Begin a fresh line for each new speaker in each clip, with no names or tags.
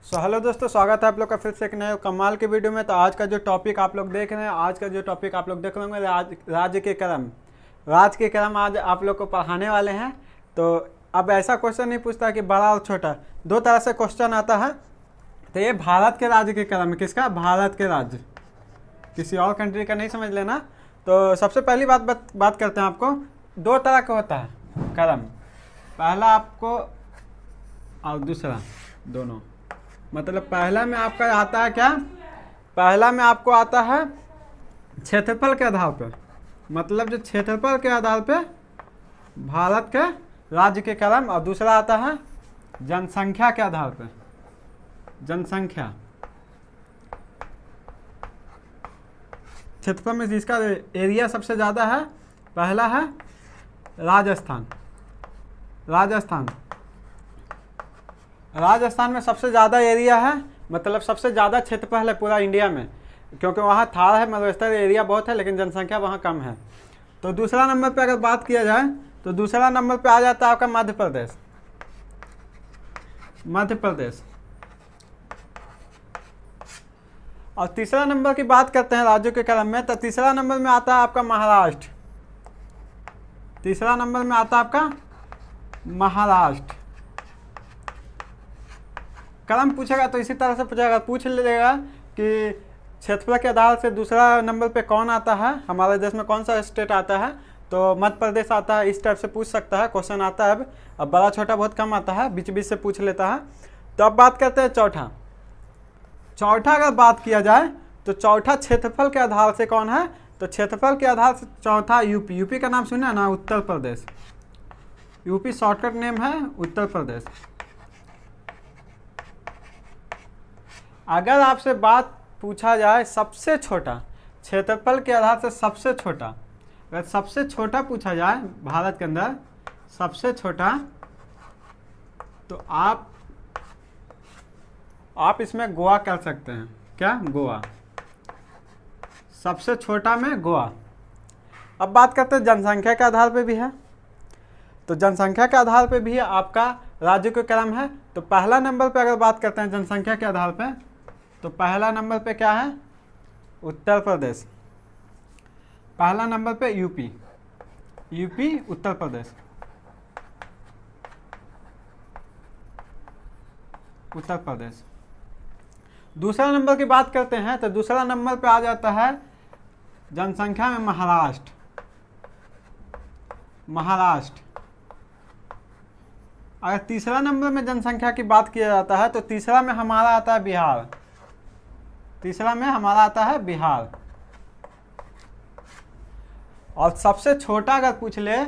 Hello दोस्तों, स्वागत है आप लोग का फिर से एक नए कमाल के वीडियो में। तो आज का जो टॉपिक आप लोग देख रहे हैं, राज्य के क्रम। राज के क्रम आज आप लोग को पढ़ाने वाले हैं। तो अब ऐसा क्वेश्चन नहीं पूछता कि बड़ा और छोटा, दो तरह से क्वेश्चन आता है। तो ये भारत के राज्य के क्रम, किसका? भारत के राज्य, किसी और कंट्री का नहीं समझ लेना। तो सबसे पहली बात करते हैं। आपको दो तरह का होता है क्रम, पहला आपको और दूसरा, दोनों। मतलब पहला में आपका आता है क्या? पहला में आपको आता है क्षेत्रफल के आधार पर, मतलब जो क्षेत्रफल के आधार पे भारत के राज्य के क्रम, और दूसरा आता है जनसंख्या के आधार पर, जनसंख्या। क्षेत्रफल में जिसका एरिया सबसे ज़्यादा है, पहला है राजस्थान। राजस्थान में सबसे ज़्यादा एरिया है, मतलब सबसे ज़्यादा क्षेत्रफल है पूरा इंडिया में, क्योंकि वहाँ थार है, मलबस्तर एरिया बहुत है, लेकिन जनसंख्या वहाँ कम है। तो दूसरा नंबर पे अगर बात किया जाए तो दूसरा नंबर पे आ जाता है आपका मध्य प्रदेश। और तीसरा नंबर की बात करते हैं राज्यों के क्रम में, तो तीसरा नंबर में आता है आपका महाराष्ट्र। तीसरा नंबर में आता है आपका महाराष्ट्र। क्रम पूछेगा तो इसी तरह से पूछेगा, पूछ लेगा कि क्षेत्रफल के आधार से दूसरा नंबर पे कौन आता है, हमारे देश में कौन सा स्टेट आता है, तो मध्य प्रदेश आता है। इस टाइप से पूछ सकता है, क्वेश्चन आता है। अब बड़ा छोटा बहुत कम आता है, बीच बीच से पूछ लेता है। तो अब बात करते हैं चौथा अगर बात किया जाए तो चौथा क्षेत्रफल के आधार से कौन है, तो क्षेत्रफल के आधार से चौथा यूपी का नाम सुना ना, Uttar Pradesh. UP shortcut name है उत्तर प्रदेश। अगर आपसे बात पूछा जाए सबसे छोटा, क्षेत्रफल के आधार से सबसे छोटा, अगर सबसे छोटा पूछा जाए भारत के अंदर सबसे छोटा, तो आप इसमें गोवा कर सकते हैं। क्या? गोवा, सबसे छोटा में गोवा। अब बात करते हैं जनसंख्या के आधार पे भी है, तो जनसंख्या के आधार पे भी आपका राज्य का क्रम है। तो पहला नंबर पे अगर बात करते हैं जनसंख्या के आधार पे, तो पहला नंबर पे क्या है? उत्तर प्रदेश। पहला नंबर पे यूपी, उत्तर प्रदेश, उत्तर प्रदेश। दूसरा नंबर की बात करते हैं तो दूसरा नंबर पे आ जाता है जनसंख्या में महाराष्ट्र। अगर तीसरा नंबर में जनसंख्या की बात किया जाता है तो तीसरा में हमारा आता है बिहार। और सबसे छोटा अगर पूछ ले,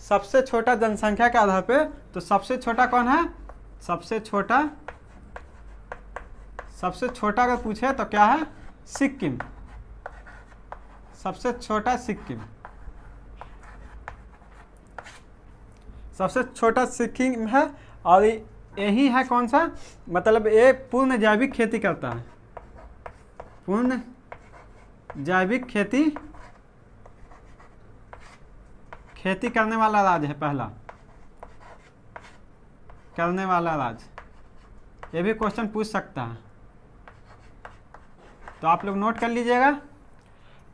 सबसे छोटा जनसंख्या के आधार पे, तो सबसे छोटा कौन है? सबसे छोटा अगर पूछे तो क्या है? सिक्किम। सबसे छोटा सिक्किम है। और यही है कौन सा, मतलब ये पूर्ण जैविक खेती करता है। पूर्ण जैविक खेती करने वाला राज्य है, पहला करने वाला राज्य। ये भी क्वेश्चन पूछ सकता है, तो आप लोग नोट कर लीजिएगा।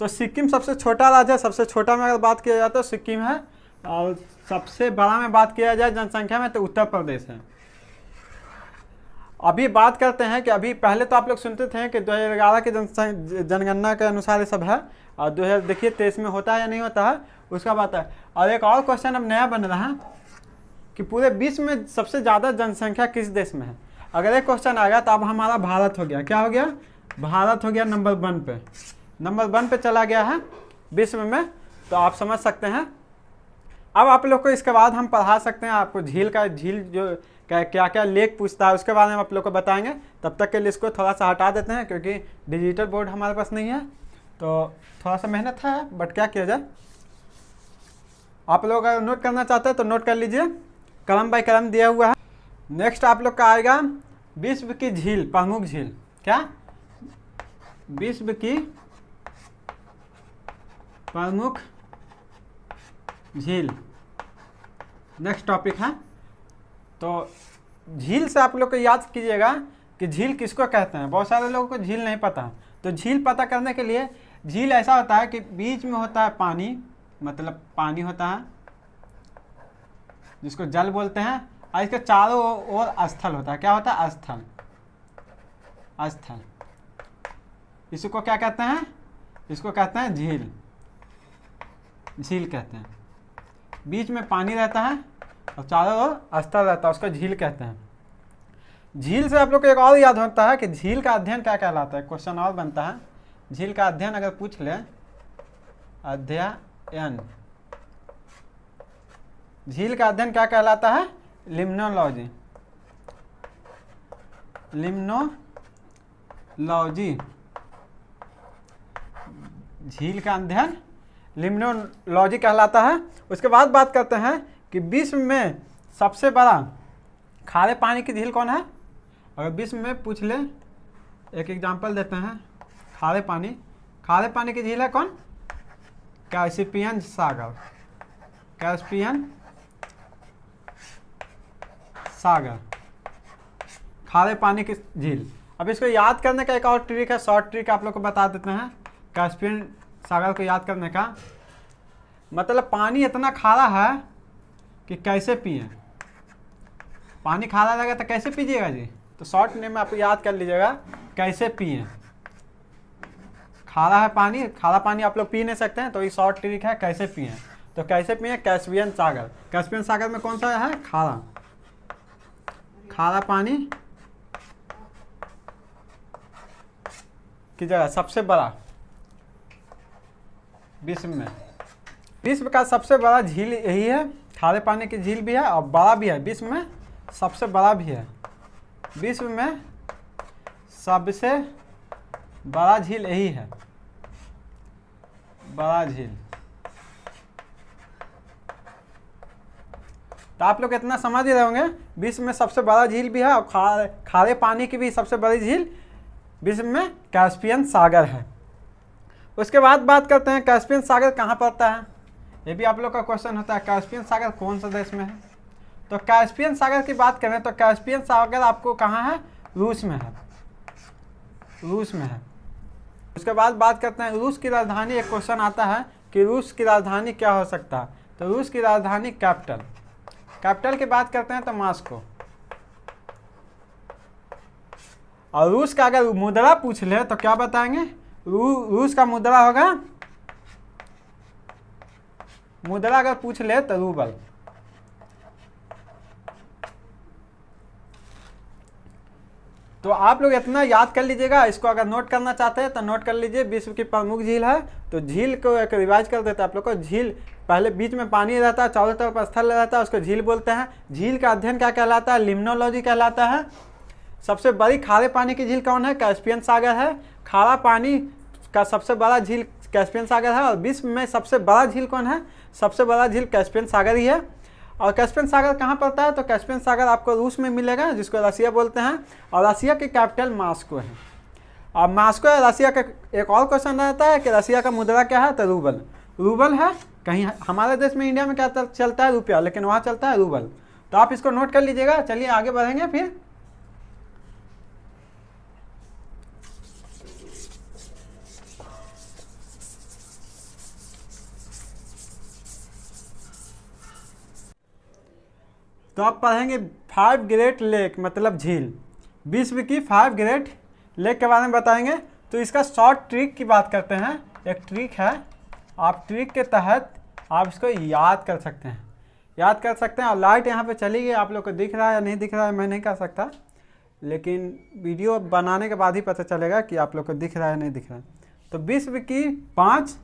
तो सिक्किम सबसे छोटा राज्य है। सबसे छोटा में अगर बात किया जाए तो सिक्किम है, और सबसे बड़ा में बात किया जाए जनसंख्या में तो उत्तर प्रदेश है। अभी बात करते हैं कि अभी पहले तो आप लोग सुनते थे कि 2011 के जनगणना के अनुसार ये सब है, और 2023 में होता है या नहीं होता है उसका बात है। और एक और क्वेश्चन अब नया बन रहा है कि पूरे विश्व में सबसे ज़्यादा जनसंख्या किस देश में है। अगर एक क्वेश्चन आ गया तो अब हमारा भारत हो गया। क्या हो गया? भारत हो गया नंबर 1 पे चला गया है विश्व में। तो आप समझ सकते हैं। अब आप लोग को इसके बाद हम पढ़ा सकते हैं, आपको झील जो क्या क्या लेक पूछता है उसके बारे में आप लोग को बताएंगे। तब तक के लिए इसको थोड़ा सा हटा देते हैं, क्योंकि डिजिटल बोर्ड हमारे पास नहीं है, तो थोड़ा सा मेहनत है, बट क्या किया जाए। आप लोग अगर नोट करना चाहते हैं तो नोट कर लीजिए, क्रम बाय क्रम दिया हुआ है। नेक्स्ट आप लोग का आएगा विश्व की झील, प्रमुख झील। क्या? विश्व की प्रमुख झील नेक्स्ट टॉपिक है। तो झील से आप लोग को याद कीजिएगा कि झील किसको कहते हैं। बहुत सारे लोगों को झील नहीं पता। तो झील पता करने के लिए, झील ऐसा होता है कि बीच में होता है पानी, मतलब पानी होता है जिसको जल बोलते हैं, और इसके चारों ओर स्थल होता है। क्या होता है? स्थल। स्थल इसको क्या कहते हैं? इसको कहते हैं झील। झील कहते हैं। बीच में पानी रहता है और चारों ओर स्थल रहता है, उसको झील कहते हैं। झील से आप लोग को एक और याद होता है कि झील का अध्ययन क्या कहलाता है। क्वेश्चन और बनता है, झील का अध्ययन अगर पूछ ले, अध्ययन, झील का अध्ययन क्या कहलाता है? लिम्नोलॉजी। लिम्नोलॉजी, झील का अध्ययन लिम्नोलॉजी कहलाता है। उसके बाद बात करते हैं कि विश्व में सबसे बड़ा खारे पानी की झील कौन है। अगर विश्व में पूछ ले, एक एग्जांपल देते हैं, खारे पानी की झील है कौन? कैस्पियन सागर। कैस्पियन सागर, खारे पानी की झील। अब इसको याद करने का एक और ट्रिक है, शॉर्ट ट्रिक आप लोग को बता देते हैं। कैस्पियन सागर को याद करने का मतलब, पानी इतना खारा है कि कैसे पिए। पानी खारा लगा तो कैसे पीजिएगा जी? तो शॉर्ट नेम में आप याद कर लीजिएगा, कैसे पिए। खारा है पानी, खारा पानी आप लोग पी नहीं सकते हैं, तो ये शॉर्ट ट्रिक है, कैसे पिए। तो कैसे पिए? कैस्पियन सागर। कैस्पियन सागर में कौन सा है? खारा। खारा पानी की जगह सबसे बड़ा विश्व में, विश्व का सबसे बड़ा झील यही है। खारे पानी की झील भी है और बड़ा भी है, विश्व में सबसे बड़ा भी है। विश्व में सबसे बड़ा झील यही है, बड़ा झील। तो आप लोग इतना समझ ही रहे होंगे, विश्व में सबसे बड़ा झील भी है और खारे पानी की भी सबसे बड़ी झील विश्व में कैस्पियन सागर है। उसके बाद बात करते हैं कैस्पियन सागर कहाँ पड़ता है। ये भी आप लोग का क्वेश्चन होता है, कैस्पियन सागर कौन सा देश में है। तो कैस्पियन सागर की बात करें तो कैस्पियन सागर आपको कहाँ है? रूस में है। रूस में है। उसके बाद बात करते हैं रूस की राजधानी। एक क्वेश्चन आता है कि रूस की राजधानी क्या हो सकता है। तो रूस की राजधानी कैपिटल, कैपिटल की बात करते हैं तो मॉस्को। और रूस का अगर मुद्रा पूछ ले तो क्या बताएंगे? रूस का मुद्रा होगा, मुद्रा अगर पूछ ले तो रूबल। तो आप लोग इतना याद कर लीजिएगा। इसको अगर नोट करना चाहते हैं तो नोट कर लीजिए। विश्व की प्रमुख झील है, तो झील को एक रिवाइज कर देते हैं आप लोग को। झील पहले बीच में पानी रहता है, चारों तरफ स्थल रहता है, उसको झील बोलते हैं। झील का अध्ययन क्या कहलाता है? लिम्नोलॉजी कहलाता है। सबसे बड़ी खारे पानी की झील कौन है? कैस्पियन सागर है। खारा पानी का सबसे बड़ा झील कैस्पियन सागर है। और विश्व में सबसे बड़ा झील कौन है? सबसे बड़ा झील कैस्पियन सागर ही है। और कैस्पियन सागर कहाँ पड़ता है? तो कैस्पियन सागर आपको रूस में मिलेगा, जिसको रसिया बोलते हैं। और रसिया की कैपिटल मॉस्को है। और मॉस्को है रसिया का। एक और क्वेश्चन रहता है कि रसिया का मुद्रा क्या है? तो रूबल। रूबल है। कहीं हमारे देश में, इंडिया में क्या चलता है? रुपया, लेकिन वहाँ चलता है रूबल। तो आप इसको नोट कर लीजिएगा। चलिए आगे बढ़ेंगे फिर। तो आप पढ़ेंगे 5 ग्रेट लेक मतलब झील। विश्व की 5 ग्रेट लेक के बारे में बताएंगे। तो इसका शॉर्ट ट्रिक की बात करते हैं। एक ट्रिक है, आप ट्रिक के तहत आप इसको याद कर सकते हैं, याद कर सकते हैं। और लाइट यहाँ पे चली गई, आप लोग को दिख रहा है या नहीं दिख रहा है मैं नहीं कह सकता, लेकिन वीडियो बनाने के बाद ही पता चलेगा कि आप लोग को दिख रहा है नहीं दिख रहा है। तो विश्व की 5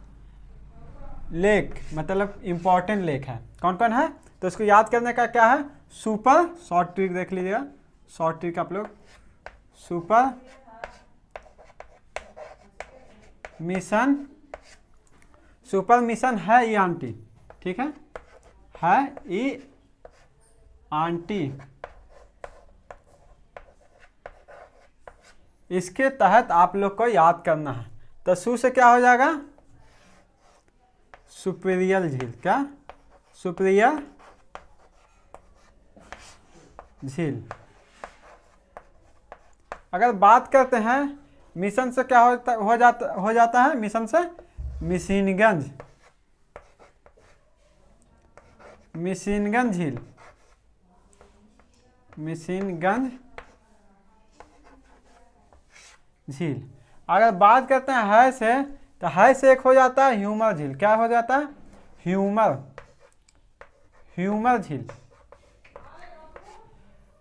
लेक मतलब इम्पॉर्टेंट लेक है, कौन कौन है? तो इसको याद करने का क्या है? सुपर, शॉर्ट ट्रिक देख लीजिएगा। शॉर्ट ट्रिक आप लोग, सुपर मिशन, सुपर मिशन है ई आंटी, ठीक है ई आंटी। इसके तहत आप लोग को याद करना है। तो सु से क्या हो जाएगा? सुपीरियर झील। क्या? सुपीरियर झील। अगर बात करते हैं मिशन से क्या हो जाता है, मिशन से मिशिनगंज, मिशिनगंज झील, मिशिनगंज झील। अगर बात करते हैं है से, तो है से एक हो जाता है ह्यूमर झील। क्या हो जाता है? ह्यूमर झील।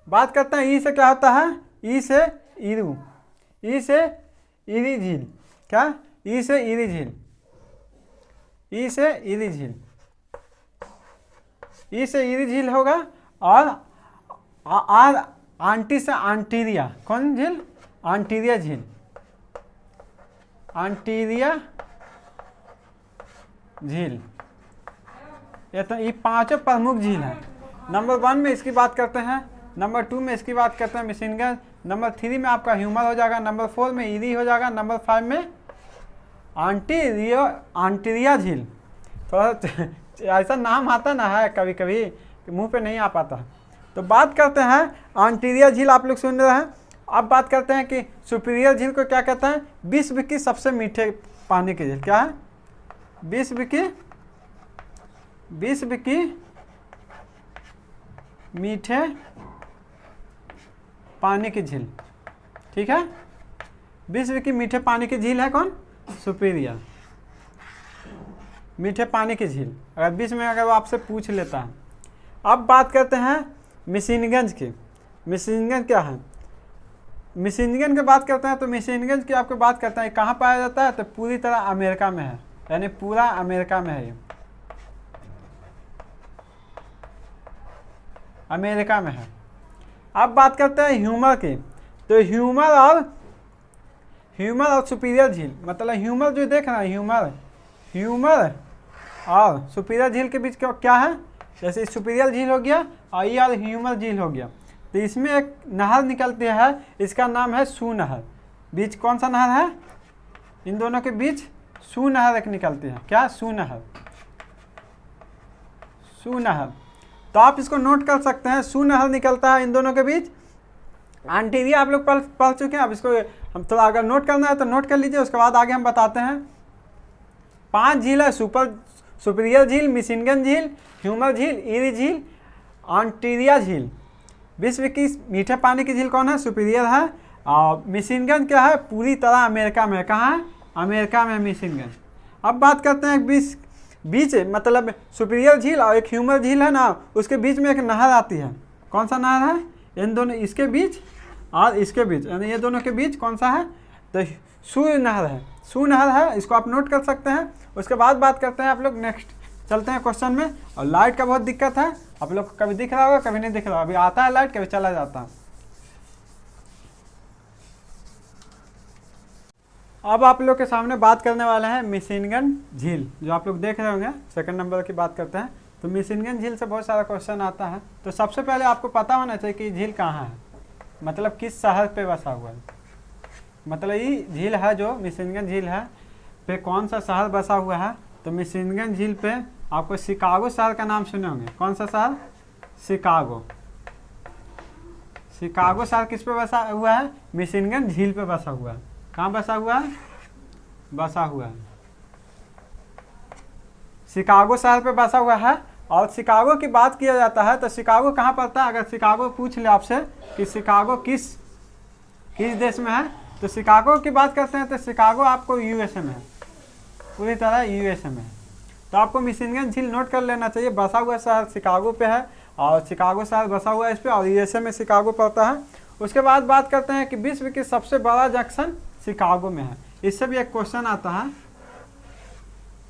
बात करते हैं ई से, क्या होता है? ई से इरू, ई से इरी झील। क्या? ई से इरी झील, ई से इरी झील, ई से इरी झील होगा। और आंटी से आंटीरिया, कौन झील? आंटीरिया झील, आंटीरिया झील। ये तो ये पांचों प्रमुख झील है। नंबर 1 में इसकी बात करते हैं, नंबर 2 में इसकी बात करते हैं मिशिनगंज, नंबर 3 में आपका ह्यूमर हो जाएगा, नंबर 4 में इरी हो जाएगा, नंबर 5 में आंटीरिया झील। थोड़ा ऐसा नाम आता ना है कभी कभी, मुंह पे नहीं आ पाता। तो बात करते हैं आंटीरिया झील, आप लोग सुन रहे हैं। अब बात करते हैं कि सुपीरियर झील को क्या कहते हैं? विश्व की सबसे मीठे पानी की झील। क्या है? विश्व की मीठे पानी की झील। ठीक है, विश्व की मीठे पानी की झील है कौन? सुपीरियर मीठे पानी की झील। अगर बीच में अगर वो आपसे पूछ लेता है। अब बात करते हैं मिशिनगंज की। मिशिनगंज क्या है? मिशिनगंज की बात करते हैं तो मिशिनगंज की आपको बात करते हैं कहाँ पाया जाता है? तो पूरी तरह अमेरिका में है, यानी पूरा अमेरिका में है ये, अमेरिका में है। अब बात करते हैं ह्यूमर की। तो ह्यूमर और सुपीरियर झील, मतलब ह्यूमर जो देख रहे हैं, ह्यूमर और सुपीरियर झील के बीच क्या है? जैसे सुपीरियर झील हो गया और ये और ह्यूमर झील हो गया। तो इसमें एक नहर निकलती है, इसका नाम है सू नहर। बीच कौन सा नहर है? इन दोनों के बीच सू नहर एक निकलती है। क्या? सू नहर, सू नहर। तो आप इसको नोट कर सकते हैं, सू नहर निकलता है इन दोनों के बीच। आंटीरिया आप लोग पढ़ चुके हैं। अब इसको हम थोड़ा अगर नोट करना है तो नोट कर लीजिए, उसके बाद आगे हम बताते हैं। 5 झील है, सुपीरियर झील, मिशिनगंज झील, ह्यूमर झील, इरी झील, आंटीरिया झील। विश्व की मीठे पानी की झील कौन है? सुपीरियर है। और मिशिनगंज क्या है? पूरी तरह अमेरिका में है। कहाँ है? अमेरिका में मिशिनगंज। अब बात करते हैं बीच मतलब सुपीरियर झील और एक ह्यूमर झील है ना, उसके बीच में एक नहर आती है। कौन सा नहर है? इन दोनों, इसके बीच और इसके बीच, यानी ये दोनों के बीच कौन सा है? तो सू नहर है, सू नहर है। इसको आप नोट कर सकते हैं। उसके बाद बात करते हैं आप लोग नेक्स्ट, चलते हैं क्वेश्चन में। और लाइट का बहुत दिक्कत है, आप लोग को कभी दिख रहा होगा कभी नहीं दिख रहा, अभी आता है लाइट, कभी चला जाता है। अब आप लोग के सामने बात करने वाले हैं मिशिनगंज झील, जो आप लोग देख रहे होंगे। सेकंड नंबर की बात करते हैं तो मिशिनगंज झील से बहुत सारा क्वेश्चन आता है। तो सबसे पहले आपको पता होना चाहिए कि झील कहाँ है, मतलब किस शहर पे बसा हुआ है। मतलब ये झील है जो मिशिनगंज झील है पे कौन सा शहर बसा हुआ है? तो मिशिनगंज झील पे आपको शिकागो शहर का नाम सुने होंगे। कौन सा शहर? शिकागो। शिकागो शहर किस पे बसा हुआ है? मिशिनगंज झील पे बसा हुआ है। कहाँ बसा हुआ है? बसा हुआ है शिकागो शहर पे बसा हुआ है। और शिकागो की बात किया जाता है तो शिकागो कहाँ पड़ता है? अगर शिकागो पूछ ले आपसे कि शिकागो किस देश में है, तो शिकागो की बात करते हैं तो शिकागो आपको यूएसए में है, पूरी तरह यूएसए में है। तो आपको मिशिनगंज झील नोट कर लेना चाहिए। बसा हुआ शहर शिकागो पे है और शिकागो शहर बसा हुआ है इस पे, और यूएसए में शिकागो पड़ता है। उसके बाद बात करते हैं कि विश्व की सबसे बड़ा जंक्शन शिकागो में है। इससे भी एक क्वेश्चन आता है,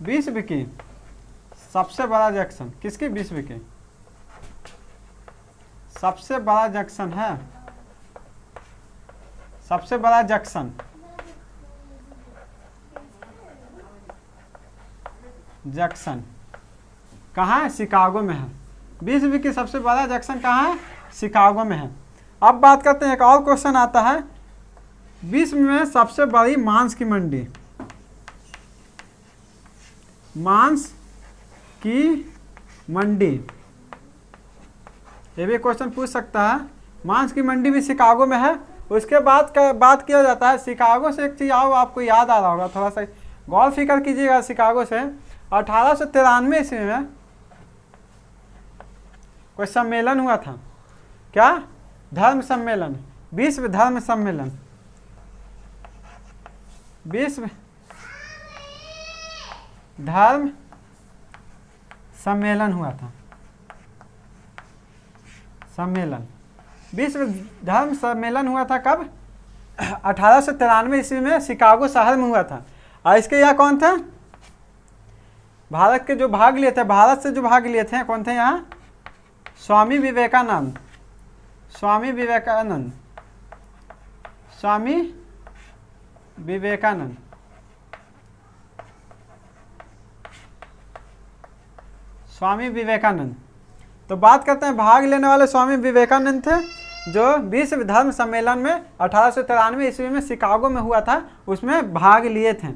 विश्व की सबसे बड़ा जंक्शन किसकी? विश्व की सबसे बड़ा जंक्शन है, सबसे बड़ा जंक्शन कहाँ है? शिकागो में है। विश्व की सबसे बड़ा जंक्शन कहाँ है? शिकागो में है। अब बात करते हैं, एक और क्वेश्चन आता है, विश्व में सबसे बड़ी मांस की मंडी, मांस की मंडी, ये भी क्वेश्चन पूछ सकता है। मांस की मंडी भी शिकागो में है उसके बाद बात किया जाता है शिकागो से। एक चीज़ आओ आपको याद आ रहा होगा, थोड़ा सा गौर फिक्र कीजिएगा। शिकागो से 1893 ईस्वी में कोई सम्मेलन हुआ था। क्या? धर्म सम्मेलन, विश्व धर्म सम्मेलन, विश्व धर्म सम्मेलन हुआ था। सम्मेलन, विश्व धर्म सम्मेलन हुआ था कब? 1893 ईस्वी में शिकागो शहर में हुआ था। और इसके यहाँ कौन थे? भारत के जो भाग लिए थे, भारत से जो भाग लिए थे कौन थे यहाँ? स्वामी विवेकानंद, स्वामी विवेकानंद, स्वामी विवेकानंद, स्वामी विवेकानंद। तो बात करते हैं भाग लेने वाले स्वामी विवेकानंद थे, जो विश्व धर्म सम्मेलन में 1893 ईस्वी में शिकागो में हुआ था, उसमें भाग लिए थे।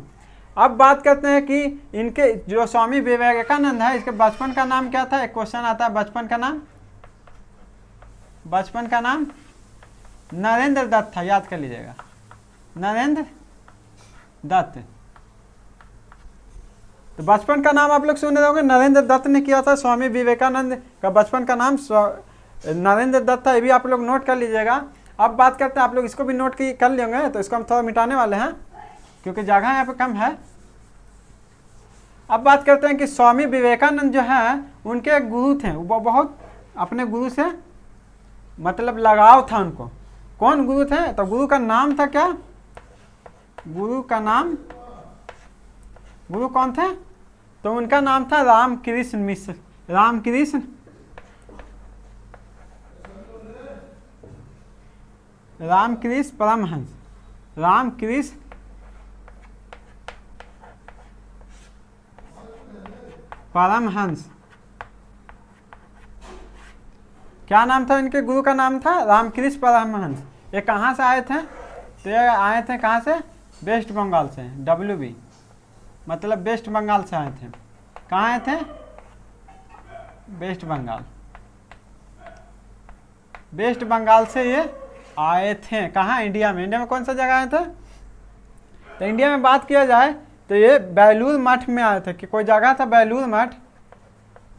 अब बात करते हैं कि इनके जो स्वामी विवेकानंद है, इसके बचपन का नाम क्या था? एक क्वेश्चन आता है, बचपन का नाम, बचपन का नाम नरेंद्र दत्त था, याद कर लीजिएगा, नरेंद्र दत्त। तो बचपन का नाम आप लोग सुन रहे होंगे, नरेंद्र दत्त ने किया था। स्वामी विवेकानंद का बचपन का नाम नरेंद्र दत्त था, ये भी आप लोग नोट कर लीजिएगा। अब बात करते हैं, आप लोग इसको भी नोट कर लेंगे, तो इसको हम थोड़ा मिटाने वाले हैं क्योंकि जगह यहाँ पे कम है। अब बात करते हैं कि स्वामी विवेकानंद जो है उनके एक गुरु थे, वो बहुत अपने गुरु से मतलब लगाव था उनको। कौन गुरु थे? तो गुरु का नाम था क्या? गुरु का नाम, गुरु कौन थे? तो उनका नाम था रामकृष्ण मिश्र, रामकृष्ण, रामकृष्ण परमहंस, रामकृष्ण परमहंस। क्या नाम था इनके गुरु का? नाम था रामकृष्ण परमहंस। ये कहाँ से आए थे? तो ये आए थे कहाँ से? वेस्ट बंगाल से, WB मतलब वेस्ट बंगाल से आए थे। कहाँ आए थे? वेस्ट बंगाल, वेस्ट बंगाल से ये आए थे। कहाँ? इंडिया में। इंडिया में कौन सा जगह आए थे? तो इंडिया में बात किया जाए तो ये बेलूर मठ में आए थे। कि कोई जगह था बेलूर मठ,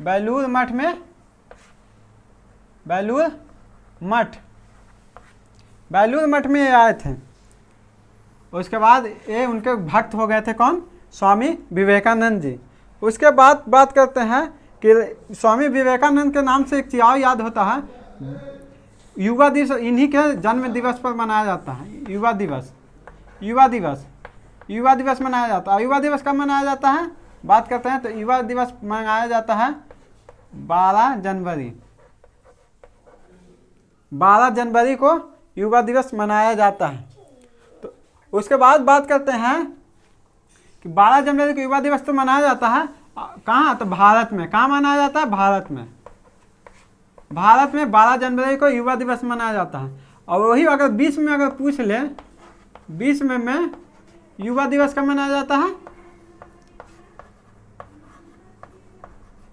बेलूर मठ में, बेलूर मठ, बेलूर मठ में ये आए थे। उसके बाद ये उनके भक्त हो गए थे। कौन? स्वामी विवेकानंद जी। उसके बाद बात करते हैं कि स्वामी विवेकानंद के नाम से एक चीज याद होता है, युवा दिवस इन्हीं के जन्म दिवस पर मनाया जाता है। युवा दिवस, युवा दिवस, युवा दिवस मनाया जाता है। युवा दिवस कब मनाया जाता है? बात करते हैं तो युवा दिवस मनाया जाता है 12 जनवरी, 12 जनवरी को युवा दिवस मनाया जाता है। तो उसके बाद बात करते हैं कि 12 जनवरी को युवा दिवस तो मनाया जाता है कहाँ? तो भारत में। कहाँ मनाया जाता है? भारत में। भारत में 12 जनवरी को युवा दिवस मनाया जाता है। और वही अगर 20 में अगर पूछ ले, 20 में युवा दिवस कब मनाया जाता है?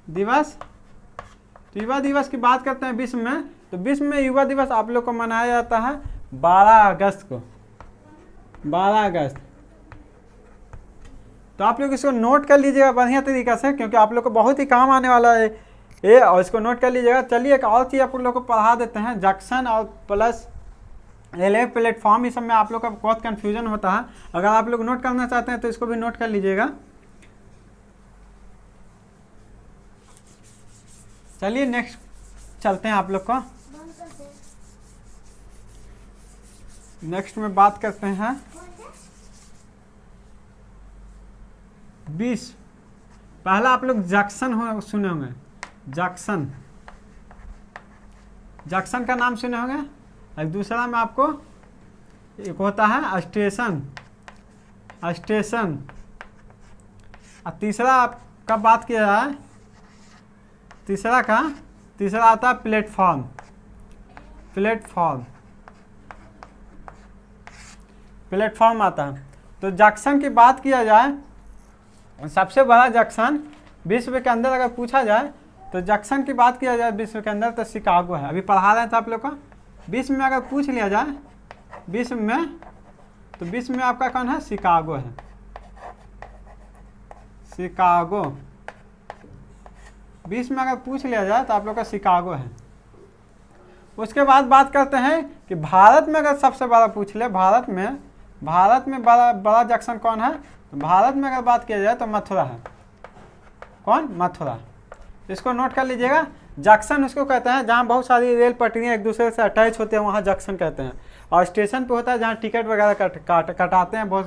दिवस, तो युवा दिवस की बात करते हैं 20 में, तो 20 में युवा दिवस आप लोग को मनाया जाता है 12 अगस्त को, 12 अगस्त। तो आप लोग इसको नोट कर लीजिएगा बढ़िया तरीका से, क्योंकि आप लोग को बहुत ही काम आने वाला है ये, और इसको नोट कर लीजिएगा। चलिए एक और चीज़ आप लोग को पढ़ा देते हैं, जंक्शन और प्लस रेलवे प्लेटफॉर्म, इस सब में आप लोग का बहुत कन्फ्यूजन होता है। अगर आप लोग नोट करना चाहते हैं तो इसको भी नोट कर लीजिएगा। चलिए नेक्स्ट चलते हैं आप लोग को। नेक्स्ट में बात करते हैं 20। पहला आप लोग जंक्शन सुने होंगे, जंक्शन, जंक्शन का नाम सुने होंगे। और दूसरा में आपको एक होता है स्टेशन, स्टेशन। और तीसरा आपका बात किया जाए, तीसरा आता है प्लेटफॉर्म, प्लेटफॉर्म, प्लेटफॉर्म आता है। तो जंक्शन की बात किया जाए, सबसे बड़ा जंक्शन विश्व के अंदर अगर पूछा जाए तो जंक्शन की बात किया जाए विश्व के अंदर तो शिकागो है। अभी पढ़ा रहे थे आप लोग को, विश्व में अगर पूछ लिया जाए, विश्व में, तो विश्व में आपका कौन है? शिकागो है, शिकागो। विश्व में अगर पूछ लिया जाए तो आप लोग का शिकागो है। उसके बाद बात करते हैं कि भारत में अगर सबसे बड़ा पूछ ले, भारत में बड़ा जंक्शन कौन है? तो भारत में अगर बात किया जाए तो मथुरा है। कौन? मथुरा। इसको नोट कर लीजिएगा। जंक्शन उसको कहते हैं जहाँ बहुत सारी रेल पटरियाँ एक दूसरे से अटैच होते हैं, वहाँ जंक्शन कहते हैं। और स्टेशन पे होता है जहाँ टिकट वगैरह कटाते हैं, बहुत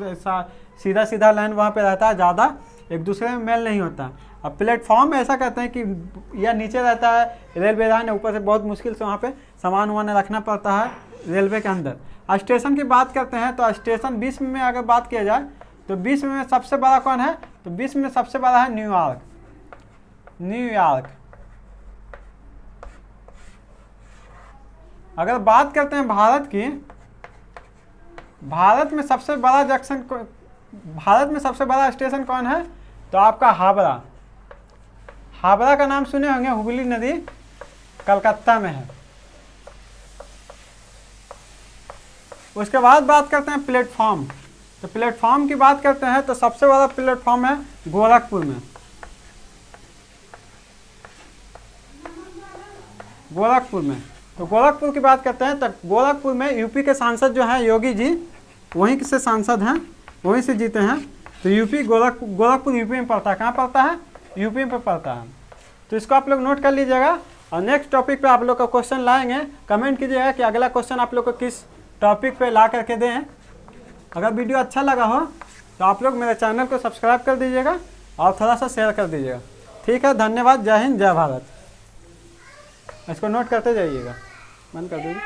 सीधा लाइन वहाँ पे रहता है, ज़्यादा एक दूसरे में मेल नहीं होता। अब प्लेटफॉर्म ऐसा कहते हैं कि या नीचे रहता है रेलवे लाइन, ऊपर से बहुत मुश्किल से वहाँ पे सामान वामान रखना पड़ता है रेलवे के अंदर। स्टेशन की बात करते हैं तो स्टेशन विश्व में अगर बात किया जाए तो विश्व में सबसे बड़ा कौन है? तो विश्व में सबसे बड़ा है न्यूयॉर्क। अगर बात करते हैं भारत की, भारत में सबसे बड़ा जंक्शन, भारत में सबसे बड़ा स्टेशन कौन है? तो आपका हावड़ा। हावड़ा का नाम सुने होंगे, हुगली नदी कलकत्ता में है। उसके बाद बात करते हैं प्लेटफॉर्म। तो प्लेटफॉर्म की बात करते हैं तो सबसे बड़ा प्लेटफॉर्म है गोरखपुर में। तो गोरखपुर की बात करते हैं तो गोरखपुर में यूपी के सांसद जो हैं योगी जी, वहीं से सांसद हैं, वहीं से जीते हैं। तो यूपी गोरखपुर यूपी में पड़ता है। कहाँ पड़ता है? यूपी में पड़ता है। तो इसको आप लोग नोट कर लीजिएगा। और नेक्स्ट टॉपिक पे आप लोग का क्वेश्चन लाएंगे। कमेंट कीजिएगा कि अगला क्वेश्चन आप लोग को किस टॉपिक पे ला करके दें। अगर वीडियो अच्छा लगा हो तो आप लोग मेरे चैनल को सब्सक्राइब कर दीजिएगा और थोड़ा सा शेयर कर दीजिएगा। ठीक है, धन्यवाद। जय हिंद, जय भारत। इसको नोट करते जाइएगा। बंद कर दीजिए।